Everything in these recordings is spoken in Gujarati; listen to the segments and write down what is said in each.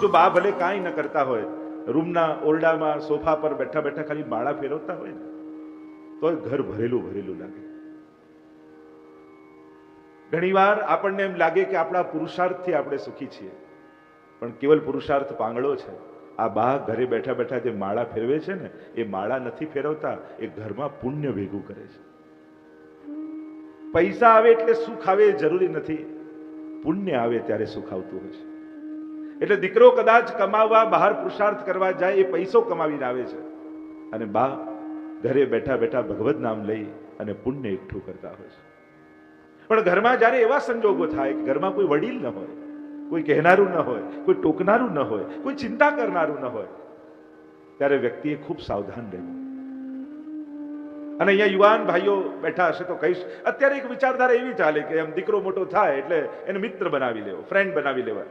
જો બા ભલે કાંઈ ન કરતા હોય, રૂમના ઓરડામાં સોફા પર બેઠા બેઠા ખાલી માળા ફેરવતા હોય ને તો ઘર ભરેલું ભરેલું લાગે. ઘણીવાર આપણને એમ લાગે કે આપણા પુરુષાર્થથી આપણે સુખી છીએ, પણ કેવલ પુરુષાર્થ પાંગળો છે. આ બા ઘરે બેઠા બેઠા જે માળા ફેરવે છે ને, એ માળા નથી ફેરવતા, એ ઘરમાં પુણ્ય ભેગું કરે છે. પૈસા આવે એટલે સુખ આવે એ જરૂરી નથી, પુણ્ય આવે ત્યારે સુખ આવતું હોય છે. એટલે દીકરો કદાચ કમાવા બહાર પુરુષાર્થ કરવા જાય, એ પૈસો કમાવીને આવે છે, અને બા ઘરે બેઠા બેઠા ભગવત નામ લઈ અને પુણ્ય એકઠું કરતા હોય છે. પણ ઘરમાં જ્યારે એવા સંજોગો થાય કે ઘરમાં કોઈ વડીલ ન હોય, કોઈ કહેનારું ન હોય, કોઈ ટોકનારું ન હોય, કોઈ ચિંતા કરનારું ન હોય, ત્યારે વ્યક્તિએ ખૂબ સાવધાન રહેવું. અને અહીંયા યુવાન ભાઈઓ બેઠા હશે તો કહીશ, અત્યારે એક વિચારધારા એવી ચાલે કે એમ દીકરો મોટો થાય એટલે એને મિત્ર બનાવી લેવો, ફ્રેન્ડ બનાવી લેવા,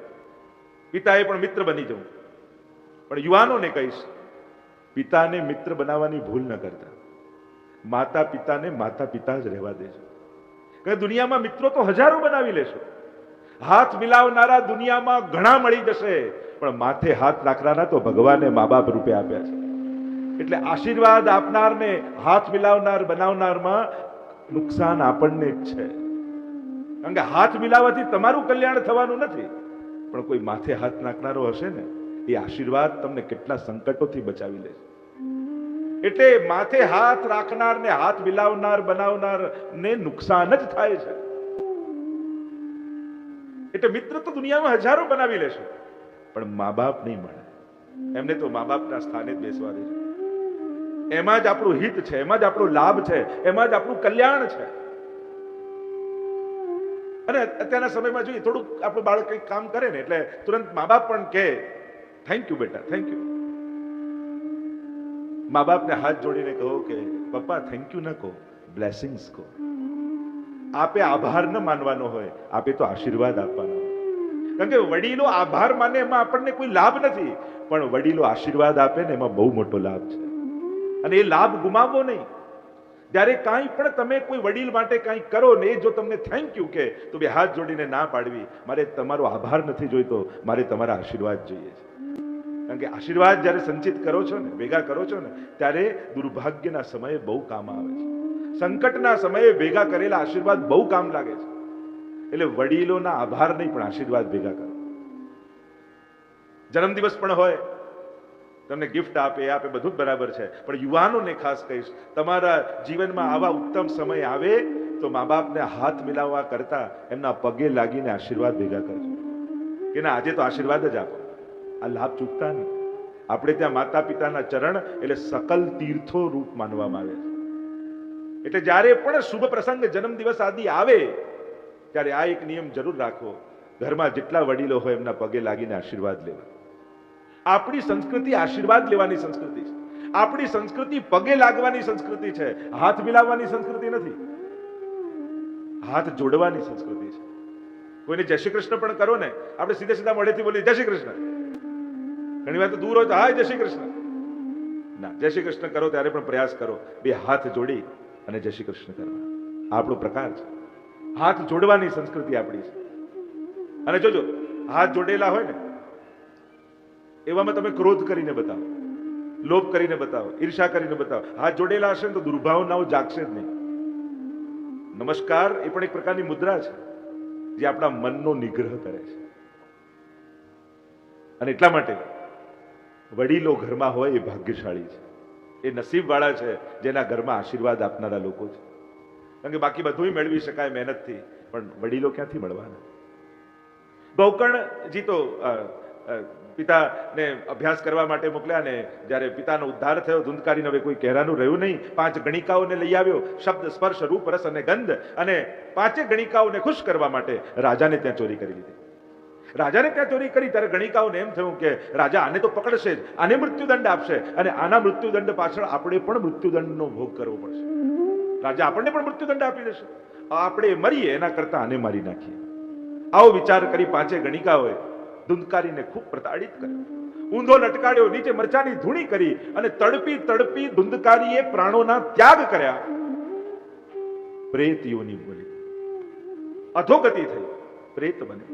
પિતાએ પણ મિત્ર બની જવું. પણ યુવાનોને કહીશ, પિતાને મિત્ર બનાવવાની ભૂલ ન કરતા, માતા પિતાને માતા પિતા જ રહેવા દેજો. કે દુનિયામાં મિત્રો તો હજારો બનાવી લેશો, હાથ મિલાવનારા દુનિયામાં ઘણા મળી જશે, પણ માથે હાથ રાખનારા તો ભગવાને મા બાપ રૂપે આપ્યા છે. એટલે આશીર્વાદ આપનારને હાથ મિલાવનાર બનાવનારમાં નુકસાન આપણને જ છે. કારણ કે હાથ મિલાવવાથી તમારું કલ્યાણ થવાનું નથી, પણ કોઈ માથે હાથ નાખનારો હશે ને, એ આશીર્વાદ તમને કેટલા સંકટોથી બચાવી લેશે. એટલે માથે હાથ રાખનાર ને હાથ મિલાવનાર બનાવનાર ને નુકસાન જ થાય છે. એટલે મિત્ર તો દુનિયામાં હજારો બનાવી લેશો, પણ મા બાપ નહીં મળે. એમને તો મા બાપના સ્થાને જ બેસવા દેજો. એમાં જ આપણું હિત છે, એમાં જ આપણો લાભ છે, એમાં જ આપણું કલ્યાણ છે. અને અત્યારના સમયમાં જોઈએ, થોડુંક આપણું બાળક કંઈક કામ કરે ને એટલે તુરંત મા બાપ પણ કહે, થેન્ક યુ બેટા, થેન્ક યુ. મા બાપને હાથ જોડીને કહો કે પપ્પા થેન્ક યુ ન કહો, બ્લેસિંગ્સ કહો. આપે આભાર ન માનવાનો હોય, આપે તો આશીર્વાદ આપવાનો હોય. કારણ કે વડીલો આભાર માને એમાં આપણને કોઈ લાભ નથી, પણ વડીલો આશીર્વાદ આપે ને એમાં બહુ મોટો લાભ છે. અને એ લાભ ગુમાવવો નહીં. જ્યારે કાંઈ પણ તમે કોઈ વડીલ માટે કાંઈ કરો ને, એ જો તમને થેન્ક યુ કે તો બે હાથ જોડીને ના પાડવી, મારે તમારો આભાર નથી જોઈતો, મારે તમારા આશીર્વાદ જોઈએ છે. કારણ કે આશીર્વાદ જ્યારે સંચિત કરો છો ને, ભેગા કરો છો ને, ત્યારે દુર્ભાગ્યના સમયે બહુ કામ આવે છે. સંકટના સમયે ભેગા કરેલા આશીર્વાદ બહુ કામ લાગે છે. એટલે વડીલોના આભાર નહીં, પણ આશીર્વાદ ભેગા કરો. જન્મદિવસ પણ હોય, તમને ગિફ્ટ આપે બધું જ બરાબર છે, પણ યુવાનોને ખાસ કહીશ, તમારા જીવનમાં આવા ઉત્તમ સમય આવે તો મા બાપને હાથ મિલાવવા કરતા એમના પગે લાગીને આશીર્વાદ ભેગા કરજો કે ના, આજે તો આશીર્વાદ જ આપો. આ લાભ ચૂકતા નહીં. આપણે ત્યાં માતા પિતાના ચરણ એટલે સકલ તીર્થો રૂપ માનવામાં આવે છે. એટલે જ્યારે પણ શુભ પ્રસંગ, જન્મદિવસ આદિ આવે ત્યારે આ એક નિયમ જરૂર રાખવો, ઘરમાં જેટલા વડીલો હોય એમના પગે લાગીને આશીર્વાદ લેવા. આપણી સંસ્કૃતિ આશીર્વાદ લેવાની સંસ્કૃતિ છે. આપણી સંસ્કૃતિ પગે લાગવાની સંસ્કૃતિ છે, હાથ મિલાવવાની સંસ્કૃતિ નથી. હાથ જોડવાની સંસ્કૃતિ છે. કોઈને જય શ્રી કૃષ્ણ પણ કરો ને, આપણે સીધે સીધા મોઢેથી બોલીએ જય શ્રી કૃષ્ણ. ઘણી વાર તો દૂર હોય તો હાય જય શ્રી કૃષ્ણ. ના, જય શ્રી કૃષ્ણ કરો ત્યારે પણ પ્રયાસ કરો બે હાથ જોડી અને જય શ્રી કૃષ્ણ કરવા. આપણો પ્રકાર છે, હાથ જોડવાની સંસ્કૃતિ આપણી છે. અને જોજો, હાથ જોડેલા હોય ને એવામાં તમે ક્રોધ કરીને બતાવો, લોભ કરીને બતાવો, ઈર્ષા કરીને બતાવો, હાથ જોડેલા હશે ને તો દુર્ભાવનાઓ જાગશે જ નહીં. નમસ્કાર એ પણ એક પ્રકારની મુદ્રા છે જે આપણા મનનો નિગ્રહ કરે છે. અને એટલા માટે વડીલો ઘરમાં હોય એ ભાગ્યશાળી છે, એ નસીબવાળા છે જેના ઘરમાં આશીર્વાદ આપનારા લોકો છે. કારણ કે બાકી બધું મેળવી શકાય મહેનતથી, પણ વડીલો ક્યાંથી મળવાના? ગૌકર્ણજી તો પિતાને અભ્યાસ કરવા માટે મોકલ્યા ને જ્યારે પિતાનો ઉદ્ધાર થયો, ધુંધકારીને હવે કોઈ કહેરાનું રહ્યું નહીં, 5 ગણિકાઓને લઈ આવ્યો, શબ્દ સ્પર્શ રૂપ રસ અને ગંધ, અને 5 ગણિકાઓને ખુશ કરવા માટે રાજાને ત્યાં ચોરી કરી લીધી. રાજાને ત્યાં ચોરી કરી ત્યારે ગણિકાઓને એમ થયું કે રાજા આને તો પકડશે જ, આને મૃત્યુદંડ આપશે, અને આના મૃત્યુદંડ પાછળ આપણે પણ મૃત્યુદંડનો ભોગ કરવો પડશે. રાજા આપણને પણ મૃત્યુદંડ આપી દેશે, આપણે મરીએ એના કરતા આને મારી નાખીએ. આવો વિચાર કરી 5 ગણિકાઓએ ધુંધકારીને ખૂબ પ્રતાડિત કર્યો, ઊંધો લટકાડ્યો, નીચે મરચાની ધૂણી કરી, અને તડપી તડપી ધુંધકારીએ પ્રાણોના ત્યાગ કર્યા. પ્રેત યોની બોલી, અધોગતિ થઈ, પ્રેત બને.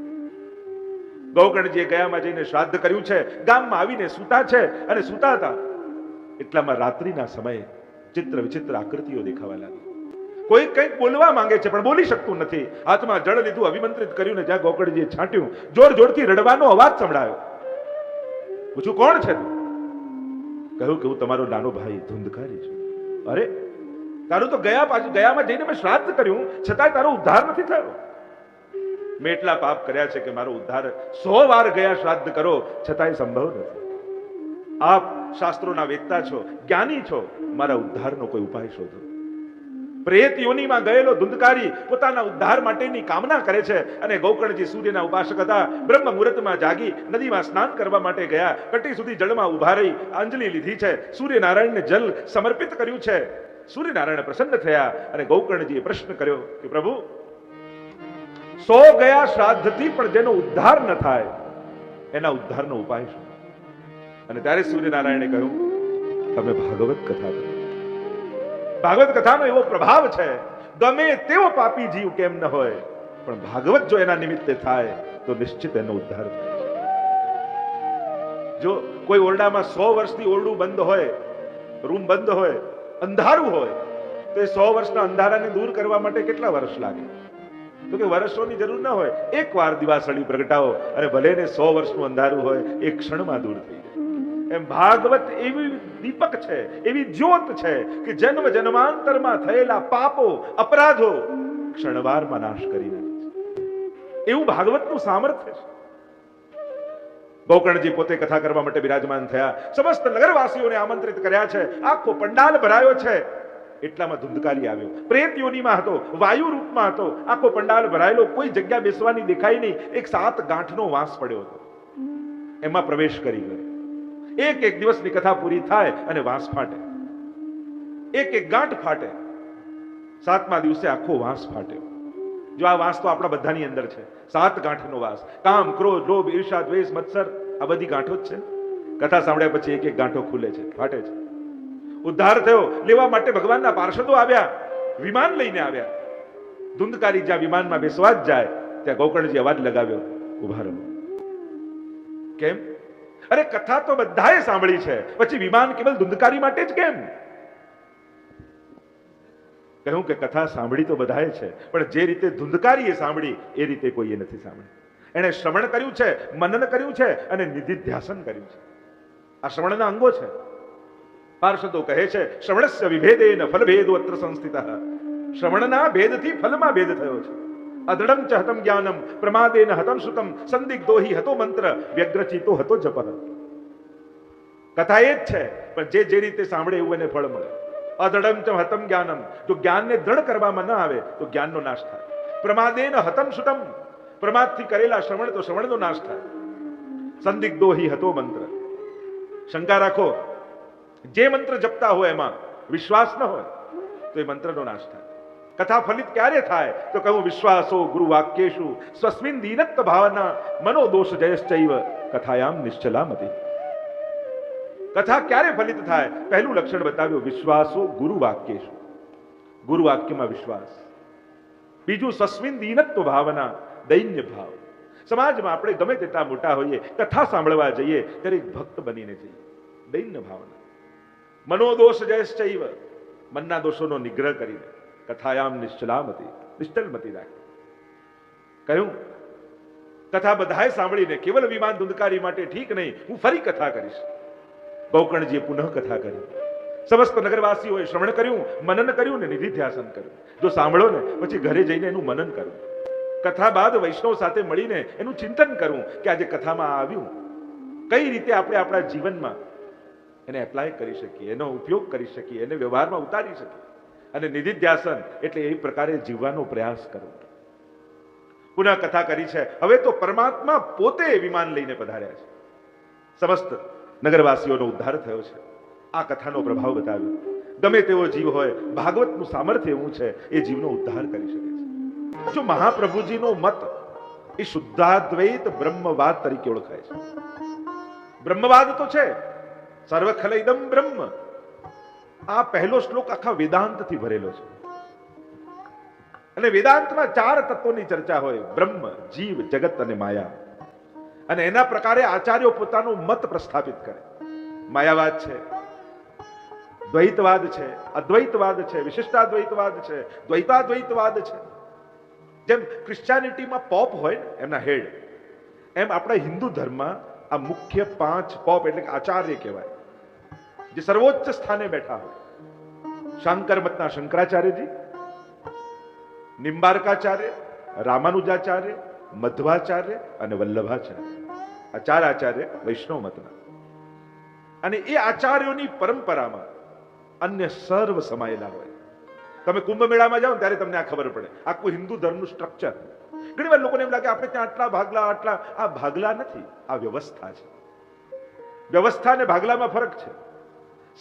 ગૌકર્ણજીએ ગયામાં જઈને શ્રાદ્ધ કર્યું છે, ગામમાં આવીને સૂતા છે અને સૂતા હતા એટલામાં રાત્રિના સમયે ચિત્ર વિચિત્ર આકૃતિઓ દેખાવા લાગી. કોઈ કંઈક બોલવા માંગે છે પણ બોલી શકતું નથી. હાથમાં જળ લીધું, અભિમંત્રિત કર્યું ને જ્યાં ગૌકર્ણજીએ છાંટ્યું, જોર જોરથી રડવાનો અવાજ સંભળાયો. પૂછું, કોણ છે તું? કહ્યું કે હું તમારો નાનો ભાઈ ધુંધકારી છું. અરે, તારું તો ગયામાં જઈને મેં શ્રાદ્ધ કર્યું, છતાંય તારો ઉદ્ધાર નથી થયો. મેં એટલા પાપ કર્યા છે કે મારો ઉદ્ધાર 100 વાર ગયા શ્રાદ્ધ કરો છતાંય સંભવ નથી. આપ શાસ્ત્રોના વેદતા છો, જ્ઞાની છો, મારા ઉદ્ધારનો કોઈ ઉપાય શોધો. પ્રેત યોનિમાં ગયેલો ધુંધકારી પોતાના ઉદ્ધાર માટેની કામના કરે છે અને ગૌકર્ણજી સૂર્યના ઉપાસક હતા. બ્રહ્મ મુહૂર્તમાં જાગી નદીમાં સ્નાન કરવા માટે ગયા. કટી સુધી જળમાં ઉભા રહી અંજલિ લીધી છે, સૂર્યનારાયણને જલ સમર્પિત કર્યું છે. સૂર્યનારાયણ પ્રસન્ન થયા અને ગૌકર્ણજીએ પ્રશ્ન કર્યો કે પ્રભુ, 100 ગયા શ્રાદ્ધથી પણ જેનો ઉદ્ધાર ન થાય એના ઉદ્ધારનો ઉપાય શું? અને ત્યારે સૂર્યનારાયણે કહ્યું, તમે ભાગવત કથા કરો. ભાગવત કથાનો એવો પ્રભાવ છે, ગમે તેવો પાપી જીવ કેમ ન હોય પણ ભાગવત જો એના નિમિત્તે થાય તો નિશ્ચિત એનો ઉદ્ધાર થાય. જો કોઈ ઓરડામાં 100 વર્ષથી ઓરડું બંધ હોય, રૂમ બંધ હોય, અંધારું હોય, તો એ 100 વર્ષના અંધારાને દૂર કરવા માટે કેટલા વર્ષ લાગે? તો કે વર્ષોની જરૂર ન હોય, એકવાર દિવાસળી પ્રગટાવો અને ભલે ને 100 વર્ષનું અંધારું હોય, એક ક્ષણમાં દૂર થઈ જાય. એમ ભાગવત એવી દીપક છે, એવી જ્યોત છે કે જન્મ જન્માંતરમાં થયેલા પાપો અપરાધો ક્ષણવારમાં નાશ કરી નાખે છે. એવું ભાગવતનું સામર્થ્ય છે. ગૌકર્ણજી પોતે કથા કરવા માટે બિરાજમાન થયા. સમસ્ત નગરવાસીઓને આમંત્રિત કર્યા છે. આખો પંડાલ ભરાયો છે. એટલામાં ધુંધકારી આવ્યો. પ્રેત યોનિમાં હતો, વાયુ રૂપમાં હતો. આખો પંડાલ ભરાયેલો, કોઈ જગ્યા બેસવાની દેખાઈ નહીં. એક 7 ગાંઠનો વાંસ પડ્યો હતો, એમાં પ્રવેશ કરી ગયો. એક દિવસની કથા પૂરી થાય અને વાંસ ફાટે, એક ગાંઠ ફાટે. 7મા દિવસે આખો વાંસ ફાટ્યો. જો આ વાંસ તો આપણા બધાની અંદર છે, 7 ગાંઠનો વાંસ. કામ, ક્રોધ, લોભ, ઈર્ષા, દ્વેષ, મત્સર, આ બધી ગાંઠો જ છે. કથા સાંભળ્યા પછી એક ગાંઠો ખુલે છે, ફાટે છે. ઉદ્ધાર થયો. લેવા માટે ભગવાનના પાર્ષદો આવ્યા, વિમાન લઈને આવ્યા. ધુંધકારી જ્યાં વિમાનમાં બેસવા જ જાય ત્યાં ગૌકર્ણજી અવાજ લગાવ્યો, ઉભા રહો. કેમ? અરે, કથા તો બધાએ સાંભળી છે, પછી વિમાન કેવલ ધુંધકારી માટે જ કેમ? કહ્યું કે કથા સાંભળી તો બધાએ છે, પણ જે રીતે ધુંધકારીએ સાંભળી એ રીતે કોઈએ નથી સાંભળી. એણે શ્રવણ કર્યું છે, મનન કર્યું છે અને નિધિધ્યાસન કર્યું છે. આ શ્રવણના અંગો છે. પાર્ષદો કહે છે, શ્રવણસ્ય વિભેદેન ફલભેદો અત્ર સંસ્થિતઃ. શ્રવણના ભેદથી ફલમાં ભેદ થયો છે. અદૃઢં ચ હતમ જ્ઞાનમ પ્રમાદેન હતમ શ્રુતમ સંદિગ્ધો હિ હતો મંત્ર વ્યગ્રચિતો હતો જપઃ. કથા એ જ છે, પણ જે રીતે સાંભળે એવું એને ફળ મળે. અદૃઢં ચ હતમ જ્ઞાનમ, જો જ્ઞાનને દ્રઢ કરવામાં ન આવે તો જ્ઞાનનો નાશ થાય. પ્રમાદેન હતમ શ્રુતમ, પ્રમાદથી કરેલા શ્રવણ તો શ્રવણનો નાશ થાય. સંદિગ્ધો હિ હતો મંત્ર, શંકા રાખો, જે મંત્ર જપતા હોય એમાં વિશ્વાસ ન હોય તો એ મંત્રનો નાશ થાય. કથા ફલિત ક્યારે થાય? તો કહું, વિશ્વાસો ગુરુ વાક્યેષુ સ્વસ્મિન દીનત્વ ભાવના મનો દોષ જયશ્ચૈવ કથાયામ નિશ્ચલામતી. કથા ક્યારે ફલિત થાય? પહેલું લક્ષણ બતાવ્યું, વિશ્વાસો ગુરુ વાક્યેષુ, ગુરુ વાક્યમાં વિશ્વાસ. બીજું, સ્વસ્મિન દીનત્વ ભાવના, દૈન્ય ભાવ. સમાજમાં આપણે ગમે તેટલા મોટા હોઈએ, કથા સાંભળવા જઈએ ત્યારે એક ભક્ત બનીને જઈએ, દૈન્ય ભાવના. મનોદોષ જયશ્ચૈવ, મનના દોષોનો નિગ્રહ કરીને કથાયામ નિશ્ચલામતી, નિશ્ચલમતી રાખે. કહ્યું, કથા બધાએ સાંભળીને કેવલ વિમાન ધુંધકારી માટે ઠીક નહીં, હું ફરી કથા કરીશ. ગૌકર્ણજીએ પુનઃ કથા કરી. સમસ્ત નગરવાસીઓએ શ્રવણ કર્યું, મનન કર્યું ને નિધિધ્યાસન કર્યું. જો સાંભળો ને પછી ઘરે જઈને એનું મનન કરવું. કથા બાદ વૈષ્ણવ સાથે મળીને એનું ચિંતન કરવું કે આજે કથામાં આવ્યું, કઈ રીતે આપણે આપણા જીવનમાં એને એપ્લાય કરી શકીએ, એનો ઉપયોગ કરી શકીએ, એને વ્યવહારમાં ઉતારી શકીએ. અને નિધિધ્યાસન એટલે એ પ્રકારે જીવવાનો પ્રયાસ કરવો. પુનઃ કથા કરી છે. હવે તો પરમાત્મા પોતે વિમાન લઈને પધાર્યા છે. સમસ્ત નગરવાસીઓનો ઉદ્ધાર થયો છે. આ કથાનો પ્રભાવ બતાવ્યો. ગમે તેવો જીવ હોય, ભાગવતનું સામર્થ્ય એવું છે, એ જીવનો ઉદ્ધાર કરી શકે છે. જો મહાપ્રભુજીનો મત એ શુદ્ધાદ્વૈત બ્રહ્મવાદ તરીકે ઓળખાય છે. બ્રહ્મવાદ તો છે, સર્વ ખલૈદમ બ્રહ્મ. આ પહેલો શ્લોક આખા વેદાંતથી ભરેલો છે. અને વેદાંતમાં 4 તત્વોની ચર્ચા હોય, બ્રહ્મ, જીવ, જગત અને માયા. અને એના પ્રકારે આચાર્યો પોતાનો મત પ્રસ્થાપિત કરે. માયાવાદ છે, દ્વૈતવાદ છે, અદ્વૈતવાદ છે, વિશિષ્ટાદ્વૈતવાદ છે, દ્વૈતાદ્વૈતવાદ છે. જેમ ક્રિશ્ચિયાનિટીમાં પોપ હોય ને એમના હેડ, એમ આપણા હિન્દુ ધર્મમાં આ મુખ્ય 5 પોપ એટલે કે આચાર્ય કહેવાય, જે સર્વોચ્ચ સ્થાને બેઠા હોય. શાંકર મતના શંકરાચાર્યજી, નિમ્બાર્કાચાર્ય, રામાનુજાચાર્ય, મધ્વાચાર્ય અને વલ્લભાચાર્ય. આ 4 આચાર્ય વૈષ્ણવ મતના. અને એ આચાર્યોની પરંપરામાં અન્ય સર્વ સમાયેલા હોય. તમે કુંભ મેળામાં જાઓ ત્યારે તમને આ ખબર પડે, આખું હિન્દુ ધર્મનું સ્ટ્રક્ચર. ઘણી વાર લોકોને એમ લાગે આપણે ત્યાં આટલા ભાગલા, આટલા. આ ભાગલા નથી, આ વ્યવસ્થા છે. વ્યવસ્થા અને ભાગલામાં ફરક છે.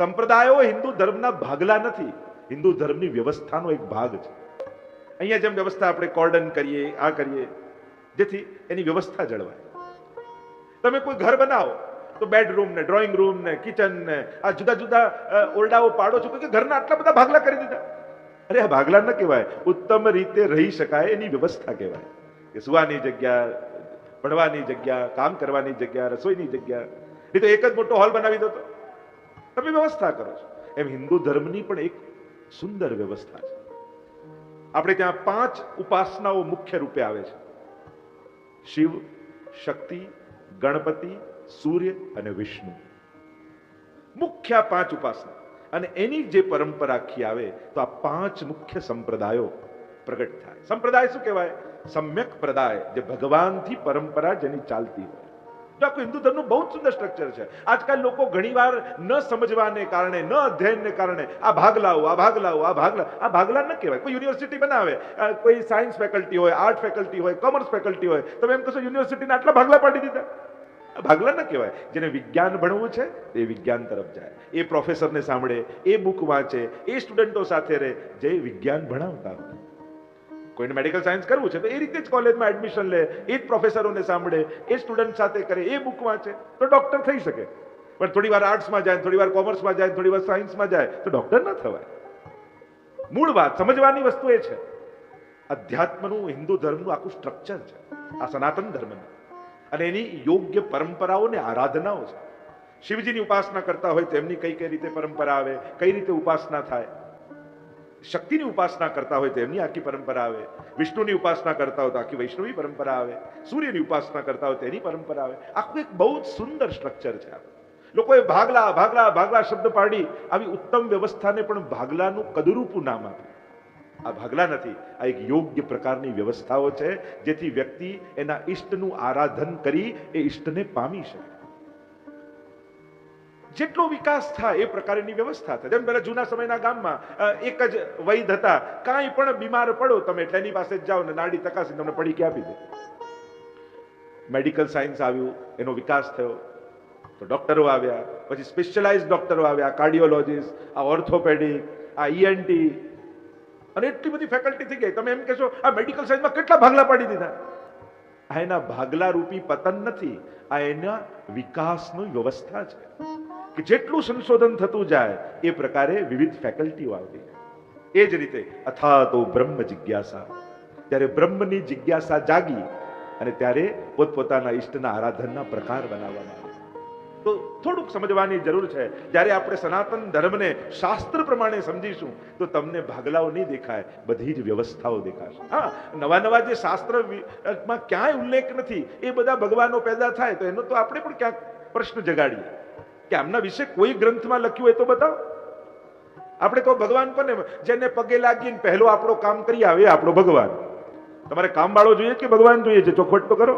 સંપ્રદાયો હિન્દુ ધર્મના ભાગલા નથી, હિન્દુ ધર્મની વ્યવસ્થાનો એક ભાગ છે. અહીંયા જેમ વ્યવસ્થા આપણે કોર્ડન કરીએ, આ કરીએ, જેથી એની વ્યવસ્થા જળવાય. તમે કોઈ ઘર બનાવો તો બેડરૂમ ને, ડ્રોઈંગ રૂમ ને, કિચન ને, આ જુદા જુદા ઓરડાઓ પાડો છો કે ઘરના આટલા બધા ભાગલા કરી દીધા. અરે આ ભાગલા ન કહેવાય, ઉત્તમ રીતે રહી શકાય એની વ્યવસ્થા કહેવાય. કે સુવાની જગ્યા, ભણવાની જગ્યા, કામ કરવાની જગ્યા, રસોઈની જગ્યા. એ તો એક જ મોટો હોલ બનાવી દો તો તમે વ્યવસ્થા કરો છો. એમ હિન્દુ ધર્મની પણ એક સુંદર વ્યવસ્થા છે. આપણે ત્યાં 5 ઉપાસનાઓ મુખ્ય રૂપે આવે છે: શિવ, શક્તિ, ગણપતિ, સૂર્ય અને વિષ્ણુ. મુખ્ય 5 ઉપાસના. અને એની જે પરંપરા આખી આવે તો આ 5 મુખ્ય સંપ્રદાયો પ્રગટ થાય. સંપ્રદાય શું કહેવાય? સમ્યક પ્રદાય, જે ભગવાનથી પરંપરા જેની ચાલતી હોય. તો આખું હિન્દુ ધર્મનું બહુ જ સુંદર સ્ટ્રક્ચર છે. આજકાલ લોકો ઘણીવાર ન સમજવાને કારણે, ન અધ્યયનને કારણે આ ભાગલાઓ, આ ભાગલાઓ, આ ભાગલા. આ ભાગલા ન કહેવાય. કોઈ યુનિવર્સિટી બનાવે, કોઈ સાયન્સ ફેકલ્ટી હોય, આર્ટ ફેકલ્ટી હોય, કોમર્સ ફેકલ્ટી હોય, તમે એમ કહેશો યુનિવર્સિટીના આટલા ભાગલા પાડી દીધા. ભાગલા ન કહેવાય. જેને વિજ્ઞાન ભણવું છે તે વિજ્ઞાન તરફ જાય, એ પ્રોફેસરને સાંભળે, એ બુક વાંચે, એ સ્ટુડન્ટો સાથે રહે જે વિજ્ઞાન ભણાવતા હોય. કોઈને મેડિકલ સાયન્સ કરવું છે તો એ રીતે જ કોલેજમાં એડમિશન લે, એ જ પ્રોફેસરોને સાંભળે, એ સ્ટુડન્ટ સાથે કરે, એ બુક વાંચે તો ડોક્ટર થઈ શકે. પણ થોડી વાર આર્ટ્સમાં જાય, થોડી વાર કોમર્સમાં જાય, થોડી વાર સાયન્સમાં જાય તો ડોક્ટર ન થવાય. મૂળ વાત સમજવાની વસ્તુ એ છે. અધ્યાત્મનું હિન્દુ ધર્મનું આખું સ્ટ્રક્ચર છે આ સનાતન ધર્મનું. અને એની યોગ્ય પરંપરાઓ ને આરાધનાઓ છે. શિવજીની ઉપાસના કરતા હોય તો એમની કઈ કઈ રીતે પરંપરા આવે, કઈ રીતે ઉપાસના થાય. શક્તિની ઉપાસના કરતા હોય તો એમની આખી પરંપરા આવે. વિષ્ણુની ઉપાસના કરતા હોય તો આખી વૈષ્ણવી પરંપરા આવે. સૂર્યની ઉપાસના કરતા હોય તો એની પરંપરા આવે. આખું એક બહુ જ સુંદર સ્ટ્રક્ચર છે. લોકોએ ભાગલા ભાગલા ભાગલા શબ્દ પાડી આવી ઉત્તમ વ્યવસ્થાને પણ ભાગલાનું કદરૂપું નામ આપ્યું. આ ભાગલા નથી, આ એક યોગ્ય પ્રકારની વ્યવસ્થાઓ છે જેથી વ્યક્તિ એના ઈષ્ટનું આરાધન કરી એ ઈષ્ટને પામી શકે. જેટલો વિકાસ થાય એ પ્રકારની વ્યવસ્થા થાય. જેમ પેલા જૂના સમયના ગામમાં એક જ વૈદ હતા, કાંઈ પણ બીમાર પડો તમે એટલે એની પાસે જ જાઓ ને નાડી તકાસી તમને પડીકી આપી દે. મેડિકલ સાયન્સ આવ્યું, એનો વિકાસ થયો તો ડોક્ટરો આવ્યા, પછી સ્પેશિયલાઇઝ ડોક્ટરો આવ્યા, કાર્ડિયોલોજીસ્ટ, આ ઓર્થોપેડિક, આ ઈએનટી, અને એટલી બધી ફેકલ્ટી થઈ ગઈ. તમે એમ કહેશો આ મેડિકલ સાયન્સમાં કેટલા ભાગલા પાડી દીધા. આ એના ભાગલા રૂપી પતન નથી, આ એના વિકાસની વ્યવસ્થા છે કે જેટલું સંશોધન થતું જાય એ પ્રકારે વિવિધ ફેકલ્ટીઓ આવતી. એ જ રીતે અથા તો બ્રહ્મ જિજ્ઞાસા, ત્યારે બ્રહ્મની જિજ્ઞાસા જાગી અને ત્યારે પોતપોતાના ઈષ્ટના આરાધનના પ્રકાર બનાવવામાં આવે. તો થોડુંક સમજવાની જરૂર છે. જ્યારે આપણે સનાતન ધર્મને શાસ્ત્ર પ્રમાણે સમજીશું તો તમને ભાગલાઓ નહીં દેખાય, બધી જ વ્યવસ્થાઓ દેખાશે. હા, નવા નવા જે શાસ્ત્રમાં ક્યાંય ઉલ્લેખ નથી એ બધા ભગવાનો પેદા થાય તો એનો તો આપણે પણ ક્યાંક પ્રશ્ન જગાડીએ કે આમના વિશે કોઈ ગ્રંથમાં લખ્યું હોય તો બતાવો. આપણે તો ભગવાન પણ જેને પગે લાગીને પહેલો આપણો કામ કરી આવે આપણો ભગવાન. તમારે કામ વાળો જોઈએ કે ભગવાન જોઈએ છે? ચોખવટ તો કરો.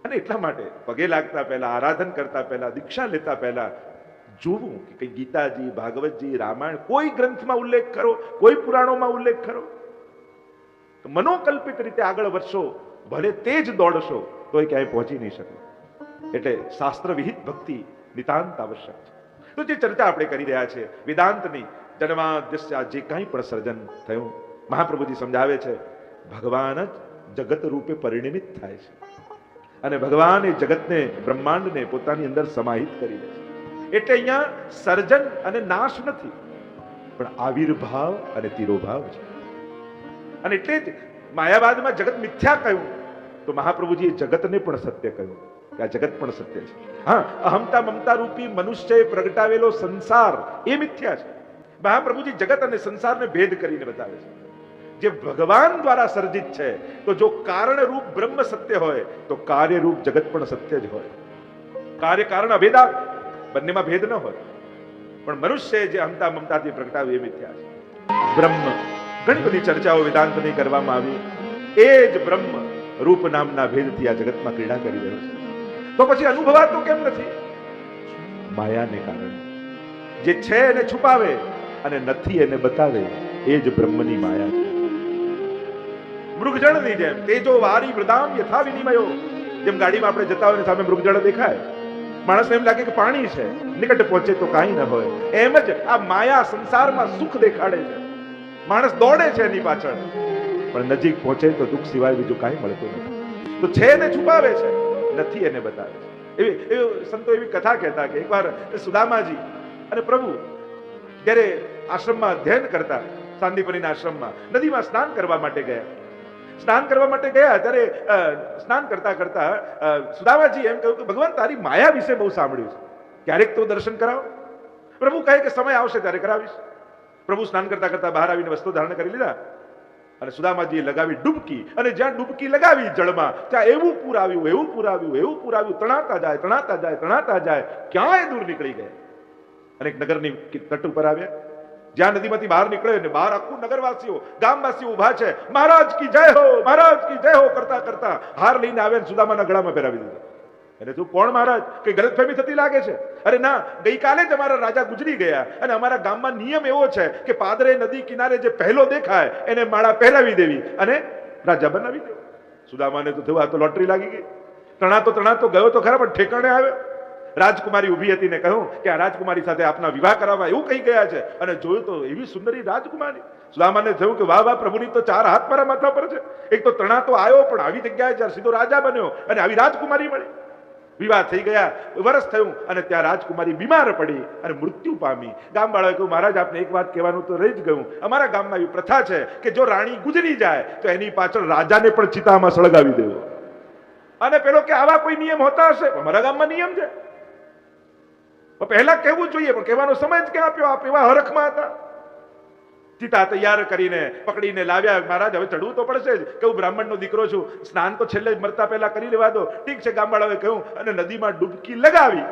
અને એટલા માટે પગે લાગતા પહેલા, આરાધન કરતા પહેલા, દીક્ષા લેતા પહેલા જોવું કે કઈ ગીતાજી, ભાગવતજી, રામાયણ કોઈ ગ્રંથમાં ઉલ્લેખ કરો, કોઈ પુરાણોમાં ઉલ્લેખ કરો. મનોકલ્પિત રીતે આગળ વધશો, ભલે તે જ દોડશો તો એ ક્યાંય પહોંચી નહીં શકો. એટલે શાસ્ત્ર વિહિત ભક્તિ નિતાંત આવશ્યક છે. તો જે ચર્ચા આપણે કરી રહ્યા છે વેદાંતની, જન્માદ્યસ્ય જે કંઈ પણ સર્જન થયું, મહાપ્રભુજી સમજાવે છે ભગવાન જ જગત રૂપે પરિણમિત થાય છે અને ભગવાન એ જગતને, બ્રહ્માંડને પોતાની અંદર સમાહિત કરી દે છે. એટલે અહીંયા સર્જન અને નાશ નથી, પણ આવિર્ભાવ અને તિરોભાવ છે. અને એટલે જ માયાવાદમાં જગત મિથ્યા કહ્યું, તો મહાપ્રભુજીએ જગતને પણ સત્ય કહ્યું કે આ જગત પણ સત્ય છે. હા, અહમતા મમતા રૂપી મનુષ્યએ પ્રગટાવેલો સંસાર એ મિથ્યા છે. મહાપ્રભુજી જગત અને સંસારને ભેદ કરીને બતાવે છે. જે ભગવાન દ્વારા સર્જિત છે, તો જો કારણ રૂપ બ્રહ્મ સત્ય હોય તો કાર્ય રૂપ જગત પણ સત્ય જ હોય. કાર્ય કારણ અભેદા, બંનેમાં ભેદ ન હોય. પણ મનુષ્ય જે અહમતા મમતાથી પ્રગટાવ્યું એ મિથ્યા છે. બ્રહ્મ, ઘણી બધી ચર્ચાઓ વેદાંતની કરવામાં આવી. એ જ બ્રહ્મ રૂપ નામના ભેદથી આ જગતમાં ક્રીડા કરી રહ્યો છે. તો પછી અનુભવાતો કેમ નથી? માયાને કારણે. જે છે એને છુપાવે અને નથી એને બતાવે, એ જ બ્રહ્મની માયા છે. મૃગજળની જેમ તેજો વારી વૃદામ યથા વિનિમયો. જેમ ગાડીમાં આપણે જતા હોય સામે મૃગજળ દેખાય, માણસને એમ લાગે કે પાણી છે, નિકટ પહોંચે તો કાંઈ ન હોય. એમ જ આ માયા સંસારમાં સુખ દેખાડે છે, માણસ દોડે છે એની પાછળ, પણ નજીક પહોંચે તો દુઃખ સિવાય બીજું કાંઈ મળતું નથી. તો છે એને છુપાવે છે, નથી એને બતાવે છે. એવી સંતો એવી કથા કહેતા કે એકવાર સુદામાજી અને પ્રભુ જ્યારે આશ્રમમાં અધ્યયન કરતા, સાંદીપનીના આશ્રમમાં નદીમાં સ્નાન કરવા માટે ગયા. સ્નાન કરવા માટે ગયા ત્યારે સ્નાન કરતા કરતા સુદામાજી એમ કહ્યું કે ભગવાન તારી માયા વિશે બહુ સાંભળ્યું છે, ક્યારેક તો દર્શન કરાવો. પ્રભુ કહે કે સમય આવશે ત્યારે કરાવીશ. પ્રભુ સ્નાન કરતા કરતા બહાર આવીને વસ્ત્રો ધારણ કરી લીધા અને સુદામાજીએ લગાવી ડૂબકી, અને જ્યાં ડૂબકી લગાવી જળમાં, ત્યાં એવું પૂર આવ્યું, એવું પૂર આવ્યું, એવું પૂર આવ્યું, તણાતા જાય, તણાતા જાય, તણાતા જાય, ક્યાંય દૂર નીકળી ગયા. અને એક નગરની તટ ઉપર આવ્યા. જ્યાં નદીમાંથી બહાર નીકળ્યો ને બહાર આખું નગરવાસીઓ, ગામવાસીઓ ઉભા છે, મહારાજ કી જય હો, મહારાજ કી જય હો કરતા કરતા હાર લઈને આવ્યા, સુદામાના ગળામાં પહેરાવી દીધા. અને તું કોણ મહારાજ? કઈ ગલતફહેમી થતી લાગે છે? અરે ના, ગઈકાલે જ અમારા રાજા ગુજરી ગયા અને અમારા ગામમાં નિયમ એવો છે કે પાદરે નદી કિનારે જે પહેલો દેખાય એને માળા પહેરાવી દેવી અને રાજા બનાવી દેવો. સુદામાને તો થયું આ તો લોટરી લાગી ગઈ. તણાતો ગયો તો ખરા, પણ ઠેકાણે આવ્યો. રાજકુમારી ઉભી હતી ને કહ્યું કે આ રાજકુમારી સાથે આપના વિવાહ કરાવવા એવું કહી ગયા છે. અને જોયું તો એવી સુંદરી રાજકુમારી. સુદામાને થયું કે વાહ વાહ, પ્રભુની તો 4 હાથ મારા માથા પર છે. એક તો તણાતો આવ્યો, પણ આવી જગ્યાએ જ્યારે સીધો રાજા બન્યો અને આવી રાજકુમારી મળી. વિવાહ થઈ ગયા, વર્ષ થયું અને ત્યાં રાજકુમારી બીમાર પડી અને મૃત્યુ પામી. ગામવાળાએ કહ્યું મહારાજ આપને એક વાત કહેવાનું તો રહી જ ગયું. અમારા ગામમાં એવી પ્રથા છે કે જો રાણી ગુજરી જાય તો એની પાછળ રાજાને પણ ચિતામાં સળગાવી દેવો. અને પેલો કે આવા કોઈ નિયમ હોતા હશે? અમારા ગામમાં નિયમ છે. પહેલા કહેવું જોઈએ, પણ કહેવાનો સમય જ ક્યાં આપ્યો? આપ એવા હરખમાં હતા. ચિતા તૈયાર કરીને પકડીને લાવ્યા. મહારાજ હવે ચડવું તો પડશે જ. કેવું બ્રાહ્મણનો દીકરો છું, સ્નાન તો છેલ્લે મરતા પહેલા કરી લેવા દો. ઠીક છે, ગામવાળાએ કહ્યું અને નદીમાં ડૂબકી લગાવી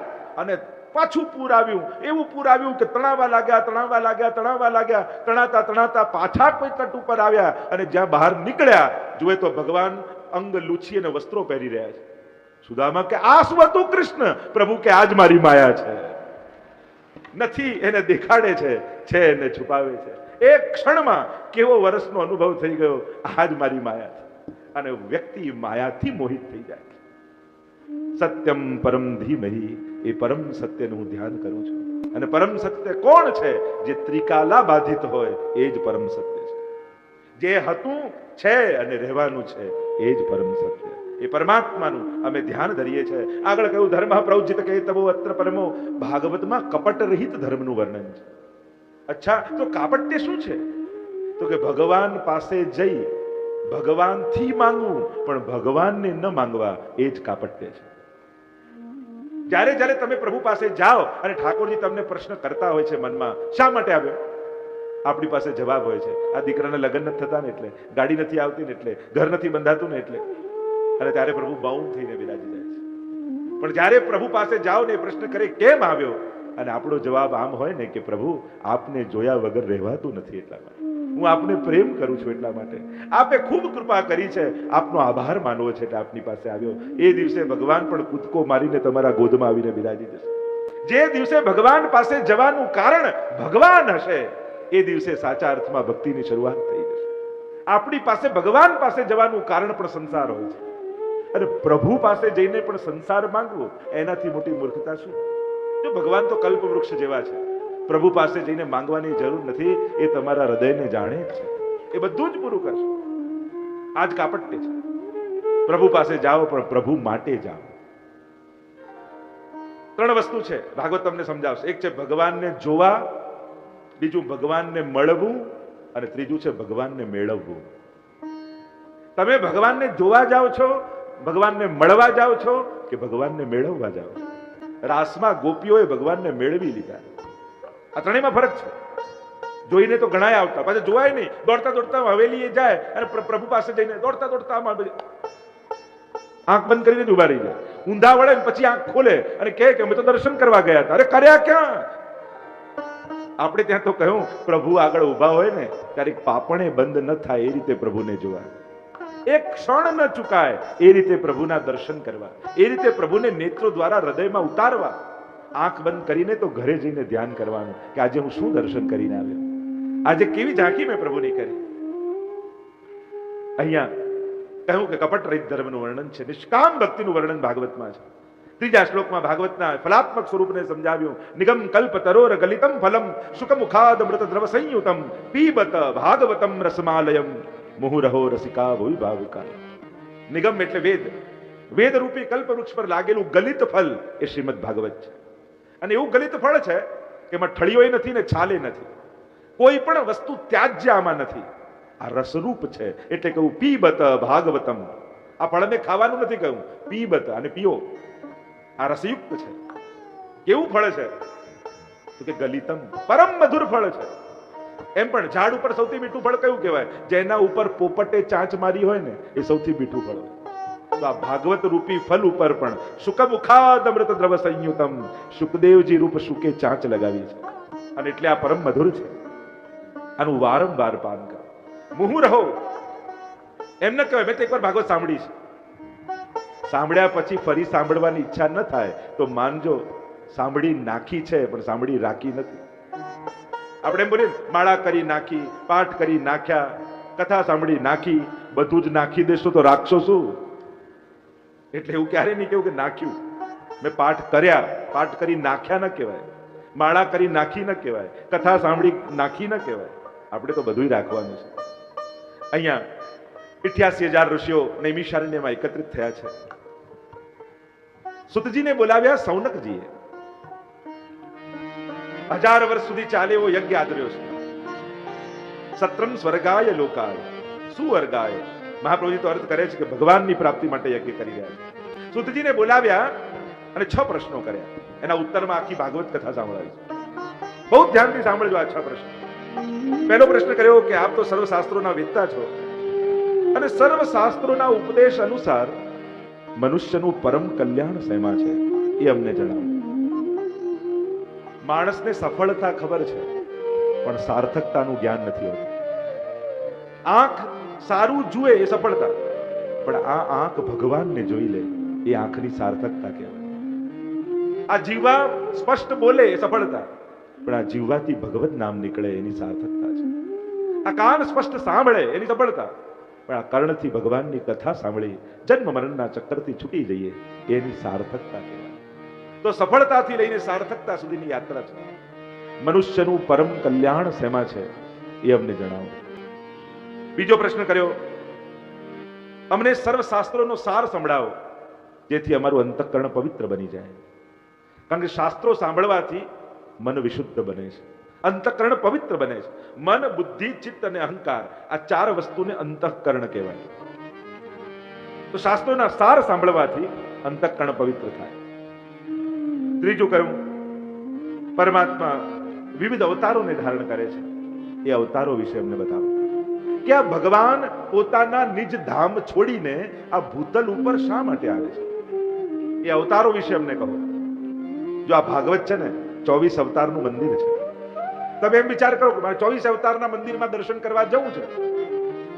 અને પાછું પૂર આવ્યું. એવું પૂર આવ્યું કે તણાવા લાગ્યા. તણાતા પાછા કોઈ તટ ઉપર આવ્યા અને જ્યાં બહાર નીકળ્યા જુએ તો ભગવાન અંગ લૂછી અને વસ્ત્રો પહેરી રહ્યા છે. સુદામા કે આ શું હતું કૃષ્ણ? પ્રભુ કે આજ મારી માયા છે. નથી એને દેખાડે છે એને છુપાવે છે. એક ક્ષણમાં કેવો વર્ષનો અનુભવ થઈ ગયો, આજ મારી માયા છે. અને વ્યક્તિ માયાથી મોહિત થઈ જાય. સત્યમ પરમ ધીમહિ, એ પરમ સત્યનું હું ધ્યાન કરું છું. અને પરમ સત્ય કોણ છે? જે ત્રિકાલા બાધિત હોય એ જ પરમ સત્ય છે. જે હતું છે અને રહેવાનું છે એ જ પરમ સત્ય. એ પરમાત્માનું અમે ધ્યાન ધરીએ છીએ. આગળ કહ્યું ધર્મ પ્રવજિત કે તબો અત્ર પરમો. ભાગવતમાં કપટ રહિત ધર્મનું વર્ણન છે. અચ્છા, તો કાપટ્ય શું છે? તો કે ભગવાન પાસે જઈ ભગવાનથી માંગવું, પણ ભગવાનને ન માંગવા, એ જ કાપટ્ય છે. જ્યારે તમે પ્રભુ પાસે જાઓ અને ઠાકોરજી તમને પ્રશ્ન કરતા હોય છે મનમાં, શા માટે આવ્યો? આપણી પાસે જવાબ હોય છે, આ દીકરાને લગ્ન નથી થતા ને એટલે, ગાડી નથી આવતી ને એટલે, ઘર નથી બંધાતું ને એટલે. અને ત્યારે પ્રભુ બાઉન્ડ થઈને બિરાજી જાય છે. પણ જ્યારે પ્રભુ પાસે જાઓ ને પ્રશ્ન કરે કેમ આવ્યો, અને આપણો જવાબ આમ હોય ને કે પ્રભુ આપને જોયા વગર રહેવાતું નથી, એટલા માટે હું આપને પ્રેમ કરું છું, એટલા માટે આપે ખૂબ કૃપા કરી છે, આપનો આભાર માનવો છે એટલે આપની પાસે આવ્યો. એ દિવસે ભગવાન પણ કૂદકો મારીને તમારા ગોદમાં આવીને બિરાજી જશે. જે દિવસે ભગવાન પાસે જવાનું કારણ ભગવાન હશે, એ દિવસે સાચા અર્થમાં ભક્તિની શરૂઆત થઈ જશે. આપણી પાસે ભગવાન પાસે જવાનું કારણ પણ સંસાર હોય છે, અને પ્રભુ પાસે જઈને પણ સંસાર માંગવો, એનાથી મોટી મૂર્ખતા શું? જો ભગવાન તો કલ્પ વૃક્ષ જેવા છે, પ્રભુ પાસે જઈને માંગવાની જરૂર નથી. એ તમારા હૃદયને જાણે જ છે, એ બધું જ પૂરું કરશે. આજ કાપટ્ય છે. પ્રભુ પાસે જાઓ પણ પ્રભુ માટે જાઓ. 3 વસ્તુ છે, ભાગવત તમને સમજાવશે. એક છે ભગવાનને જોવા, બીજું ભગવાનને મળવું, અને ત્રીજું છે ભગવાનને મેળવવું. તમે ભગવાનને જોવા જાઓ છો ભગવાનને મળવા જાઓ છો કે ભગવાનને મેળવવા જાઓ છો? રાસમાં ગોપીઓએ ભગવાનને મેળવી લીધા. આ ત્રણેયમાં ફરક છે. જોઈને તો ઘણા આવતા, પાછા જોવાય નહીં, દોડતા દોડતા હવેલીએ જાય અને પ્રભુ પાસે જઈને દોડતા દોડતા આંખ બંધ કરીને જ ઉભા રહી જાય. ઊંધા વળે પછી આંખ ખોલે અને કહે કે અમે તો દર્શન કરવા ગયા હતા. અરે કર્યા ક્યાં? આપણે ત્યાં તો કહ્યું પ્રભુ આગળ ઉભા હોય ને ત્યારે પાપણે બંધ ન થાય એ રીતે પ્રભુને જોવા, એક ક્ષણ ન ચૂકાય એ રીતે પ્રભુના દર્શન કરવા, એ રીતે પ્રભુને નેત્રો દ્વારા હૃદયમાં ઉતારવા. આંખ બંધ કરીને તો ઘરે જઈને ધ્યાન કરવાનું કે આજે હું શું દર્શન કરીને આવ્યો, આજે કેવી ઝાંખી મેં પ્રભુની કરી. અહીંયા કહ્યું કે કપટ રહિત ધર્મનું વર્ણન છે, નિષ્કામ ભક્તિનું વર્ણન ભાગવતમાં છે. ત્રીજા શ્લોકમાં ભાગવતના ફલાત્મક સ્વરૂપને સમજાવ્યું. નિગમ કલ્પ તરોર ગલિતમ ફલમ શુકમુખાદ અમૃત દ્રવ સંયુતમ પીબત ભાગવતમ રસમાલયમ મુહુરહો રસિકા ભૂલ ભાવિકા. નિગમ એટલે વેદ, વેદ રૂપી કલ્પ વૃક્ષ પર લાગેલું ગલિત ફલ એ શ્રીમદ ભાગવત છે. અને એવું ગલિત ફળ છે કે એમાં ઠળીઓય નથી ને છાલે નથી, કોઈ પણ વસ્તુ ત્યાજ્ય આમાં નથી. આ રસરૂપ છે એટલે કહ્યું પીબત ભાગવતમ. આ ફળને ખાવાનું નથી કહ્યું, પીબત અને પીઓ. આ રસયુક્ત છે. કેવું ફળ છે તો કે ગલિતમ, પરમ મધુર ફળ છે. એમ પણ ઝાડ ઉપર સૌથી મીઠું ફળ કયું કહેવાય? જેના ઉપર પોપટે ચાંચ મારી હોય ને એ સૌથી મીઠું ફળ. તો આ ભાગવત રૂપી ફલ ઉપર પણ શુકમુખાદ અમૃત દ્રવ સંયુતમ, સુખદેવજી રૂપ શુકે ચાંચ લગાવી છે અને એટલે આ પરમ મધુર છે. આનું વારંવાર પાન કરો. મુહુ રહો એમ ન કહેવાય. મેં તો એકવાર ભાગવત સાંભળી છે, સાંભળ્યા પછી ફરી સાંભળવાની ઈચ્છા ન થાય તો માનજો સાંભળી નાખી છે પણ સાંભળી રાખી નથી. આપણે એમ બોલીએ માળા કરી નાખી, પાઠ કરી નાખ્યા, કથા સાંભળી નાખી, બધું જ નાખી દેશો તો રાખશો શું? એટલે એવું ક્યારે નહીં કેવું કે નાખ્યું. મેં પાઠ કર્યા, પાઠ કરી નાખ્યા ન કહેવાય, માળા કરી નાખી ન કહેવાય, કથા સાંભળી નાખી ન કહેવાય. આપણે તો બધું રાખવાનું છે. અહીંયા 88,000 ઋષિઓ નૈમિષારણ્યમાં એકત્રિત થયા છે. સુતજીને બોલાવ્યા સૌનકજીએ. 1000 વર્ષ સુધી ચાલે એવો યજ્ઞ આદર્યો છે. સત્રમ સ્વર્ગાય લોકાય સુવર્ગાય. મહાપ્રભુજી તો અર્થ કરે છે કે ભગવાનની પ્રાપ્તિ માટે યજ્ઞ કરી રહ્યા છે. સુતજીને બોલાવ્યા અને 6 પ્રશ્નો કર્યા. એના ઉત્તરમાં આખી ભાગવત કથા સાંભળાવી છે. બહુ ધ્યાનથી સાંભળજો આ 6 પ્રશ્નો. પહેલો પ્રશ્ન કર્યો કે આપ તો સર્વ શાસ્ત્રોના વેદતા છો અને સર્વ શાસ્ત્રોના ઉપદેશ અનુસાર મનુષ્યનું પરમ કલ્યાણ શેમાં છે એ અમને જણાવો. માણસને સફળતા ખબર છે પણ સાર્થકતાનું જ્ઞાન નથી હોતું. આંખ સારું જુએ એ સફળતા, પણ આ આંખ ભગવાનને જોઈ લે એ આંખની સાર્થકતા કહેવાય. આ જીવા સ્પષ્ટ બોલે એ સફળતા, પણ આ જીવવાથી ભગવત નામ નીકળે એની સાર્થકતા છે. આ કાન સ્પષ્ટ સાંભળે એની સફળતા, પણ આ કર્ણથી ભગવાનની કથા સાંભળી જન્મ મરણના ચક્કરથી છૂટી જઈએ એની સાર્થકતા કહેવાય. તો સફળતાથી લઈને સાર્થકતા સુધીની યાત્રા છે. મનુષ્યનું પરમ કલ્યાણ શેમાં છે એ અમને જણાવો. બીજો પ્રશ્ન કર્યો, અમને સર્વ શાસ્ત્રોનો સાર સંભળાવો જેથી અમારું અંતઃકરણ પવિત્ર બની જાય. કારણ કે શાસ્ત્રો સાંભળવાથી મન વિશુદ્ધ બને છે, અંતઃકરણ પવિત્ર બને છે. મન, બુદ્ધિ, ચિત્ત અને અહંકાર આ 4 વસ્તુને અંતઃકરણ કહેવાય. તો શાસ્ત્રોના સાર સાંભળવાથી અંતઃકરણ પવિત્ર થાય. ત્રીજું કહ્યું, પરમાત્મા વિવિધ અવતારોને ધારણ કરે છે. એ અવતારો વિશે અમને બતાવો કે આ ભગવાન પોતાના નિજ ધામ છોડીને આ ભૂતલ ઉપર શા માટે આવે છે. એ અવતારો વિશે અમને કહો. જો આ ભાગવત છે ને 24 અવતારનું મંદિર છે. તમે એમ વિચાર કરો કે મારે 24 અવતારના મંદિરમાં દર્શન કરવા જવું છે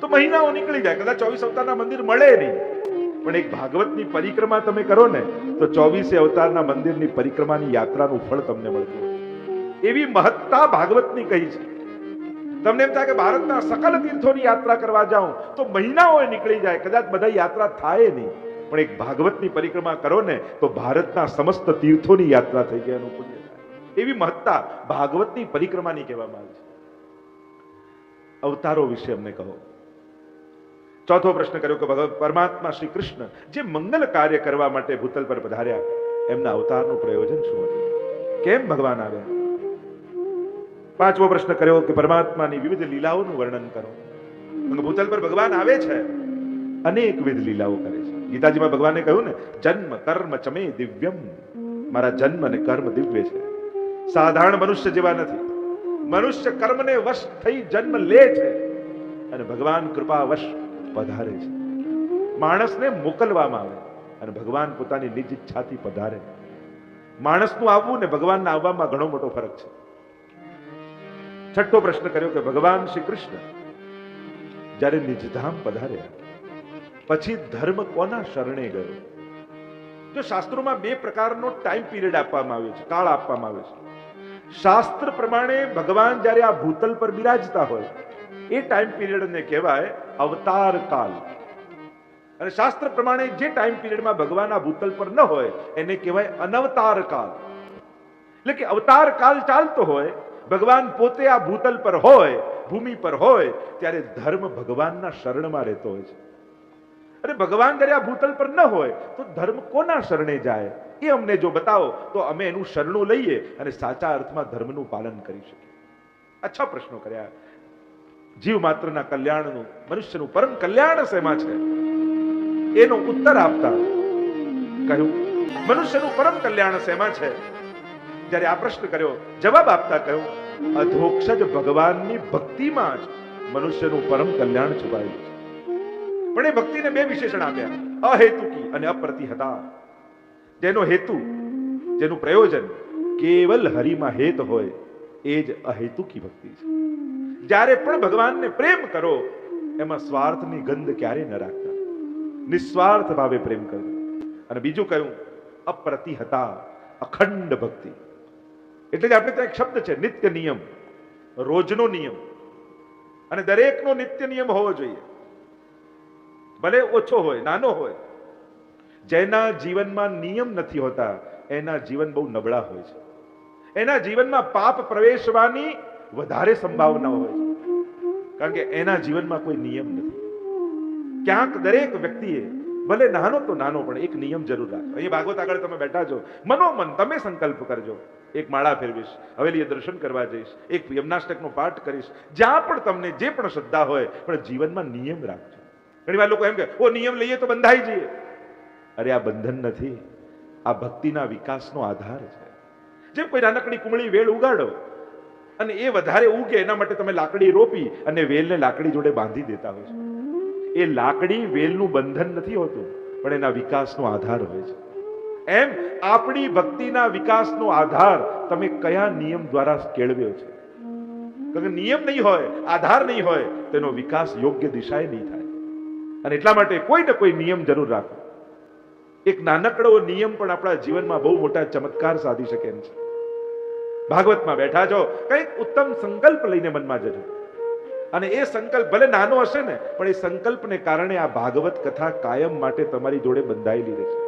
તો મહિનાઓ નીકળી જાય, કદાચ 24 અવતારના મંદિર મળે નહીં. પણ એક ભાગવતની પરિક્રમા તમે કરો ને તો 24 અવતારના મંદિરની પરિક્રમાની યાત્રાનું ફળ તમને મળતું. એવી મહત્તા ભાગવતની કહી છે. તમને એમ થાય કે ભારતના સકલ તીર્થોની યાત્રા કરવા જાઓ તો મહિનાઓ નીકળી જાય, કદાચ બધા યાત્રા થાય નહીં. પણ એક ભાગવતની પરિક્રમા કરો ને તો ભારતના સમસ્ત તીર્થોની યાત્રા થઈ ગયા એનું પુણ્ય થાય. એવી મહત્તા ભાગવતની પરિક્રમાની કહેવામાં આવે છે. અવતારો વિશે અમને કહો. ચોથો પ્રશ્ન કર્યો કે પરમાત્મા શ્રી કૃષ્ણ જે મંગલ કાર્ય કરવા માટે ભૂતલ પર પધાર્યા એમના અવતારનું પ્રયોજન શું હતું, કેમ ભગવાન આવ્યા. પાંચમો પ્રશ્ન કર્યો કે પરમાત્માની વિવિધ લીલાઓનું વર્ણન કરો. ભૂતલ પર ભગવાન આવે છે, અનેકવિધ લીલાઓ કરે છે. ગીતાજીમાં ભગવાને કહ્યું ને, જન્મ કર્મ ચમે દિવ્યમ, મારા જન્મ અને કર્મ દિવ્ય છે, સાધારણ મનુષ્ય જેવા નથી. મનુષ્ય કર્મને વશ થઈ જન્મ લે છે અને ભગવાન કૃપા વશ પધારે છે. માણસને મોકલવામાં આવે અને ભગવાન પોતાની નિજ ઈચ્છાથી પધારે. માણસનું આવવું ને ભગવાનના આવવામાં ઘણો મોટો ફરક છે. છઠ્ઠો પ્રશ્ન કર્યો કે ભગવાન શ્રી કૃષ્ણ જ્યારે નિજધામ પધાર્યા પછી ધર્મ કોના શરણે ગયો? જો શાસ્ત્રોમાં બે પ્રકારનો ટાઈમ પીરિયડ આપવામાં આવ્યો છે, કાળ આપવામાં આવ્યો છે. શાસ્ત્ર પ્રમાણે ભગવાન જ્યારે આ ભૂતલ પર બિરાજતા હોય એ ટાઈમ પીરિયડને કહેવાય અવતાર કાળ. અને શાસ્ત્ર પ્રમાણે જે ટાઈમ પીરિયડમાં ભગવાન આ ભૂતલ પર ન હોય એને કહેવાય અનવતાર કાળ. એટલે કે અવતાર કાળ ચાલતો હોય, ભગવાન પોતે આ ભૂતલ પર હોય, ભૂમિ પર હોય, ત્યારે ધર્મ ભગવાનના શરણમાં રહેતો હોય છે. અને ભગવાન જ્યારે આ ભૂતલ પર ન હોય તો ધર્મ કોના શરણે જાય એ અમને જો બતાવો તો અમે એનું શરણું લઈએ અને સાચા અર્થમાં ધર્મનું પાલન કરી શકીએ. આ 6 પ્રશ્નો કર્યા. જીવ માત્રના કલ્યાણનું, મનુષ્યનું પરમ કલ્યાણ શેમાં છે એનો ઉત્તર આપતા કહ્યું મનુષ્યનું પરમ કલ્યાણ શેમાં છે. જ્યારે આ પ્રશ્ન કર્યો, જવાબ આપતા કહ્યું અધોક્ષજ ભગવાનની ભક્તિમાં જ મનુષ્યનું પરમ કલ્યાણ છુપાયેલું છે. પણ એ ભક્તિને 2 વિશેષણ આપ્યા, અહેતુકી અને અપ્રતિહતા. જેનો હેતુ, જેનું પ્રયોજન કેવલ હરિમાં હેત હોય એ જ અહેતુકી ભક્તિ છે. જ્યારે પણ ભગવાનને પ્રેમ કરો એમાં સ્વાર્થની ગંધ ક્યારે ન રાખતા, નિસ્વાર્થ ભાવે પ્રેમ કરજો. અને બીજું કહ્યું અપ્રતિહતા, અખંડ ભક્તિ. એટલે જ આપણે ત્યાં એક શબ્દ છે નિત્ય નિયમ, રોજનો નિયમ. અને દરેકનો નિત્ય નિયમ હોવો જોઈએ, ભલે ઓછો હોય, નાનો હોય. જેના જીવનમાં નિયમ નથી હોતા એના જીવન બહુ નબળા હોય છે. એના જીવનમાં પાપ પ્રવેશવાની વધારે સંભાવના હોય છે, કારણ કે એના જીવનમાં કોઈ નિયમ નથી. ક્યાંક દરેક વ્યક્તિએ ભલે નાનો તો નાનો પણ એક નિયમ જરૂર રાખો. અહીં ભાગવત આગળ તમે બેઠા છો, મનોમન તમે સંકલ્પ કરજો, એક માળા ફેરવીશ, હવેલીએ દર્શન કરવા જઈશ, એક યમનાષ્ટકનો પાઠ કરીશ, જ્યાં પણ તમને જે પણ શ્રદ્ધા હોય, પણ જીવનમાં નિયમ રાખજો. ઘણી વાર લોકો એમ કે ઓ નિયમ લઈએ તો બંધાઈ જઈએ. અરે આ બંધન નથી, આ ભક્તિના વિકાસનો આધાર છે. જેમ કોઈ નાનકડી કુમળી વેલ ઉગાડો અને એ વધારે ઉગે એના માટે તમે લાકડી રોપી અને વેલને લાકડી જોડે બાંધી દેતા હોય છે. એ લાકડી વેલનું બંધન નથી હોતું, પણ એના વિકાસનો આધાર હોય છે. એમ આપણી ભક્તિના વિકાસનો આધાર તમે કયા નિયમ દ્વારા કેળવ્યો છે. કારણ કે નિયમ નહીં હોય, આધાર નહીં હોય, તેનો વિકાસ યોગ્ય દિશાએ નહીં થાય. અને એટલા માટે કોઈ ને કોઈ નિયમ જરૂર રાખો. એક નાનકડો નિયમ પણ આપણા જીવનમાં બહુ મોટા ચમત્કાર સાધી શકે એમ છે. ભાગવતમાં બેઠા છો, કંઈક ઉત્તમ સંકલ્પ લઈને મનમાં જજો. અને એ સંકલ્પ ભલે નાનો હશે ને, પણ એ સંકલ્પને કારણે આ ભાગવત કથા કાયમ માટે તમારી જોડે બંધાયેલી રહેશે.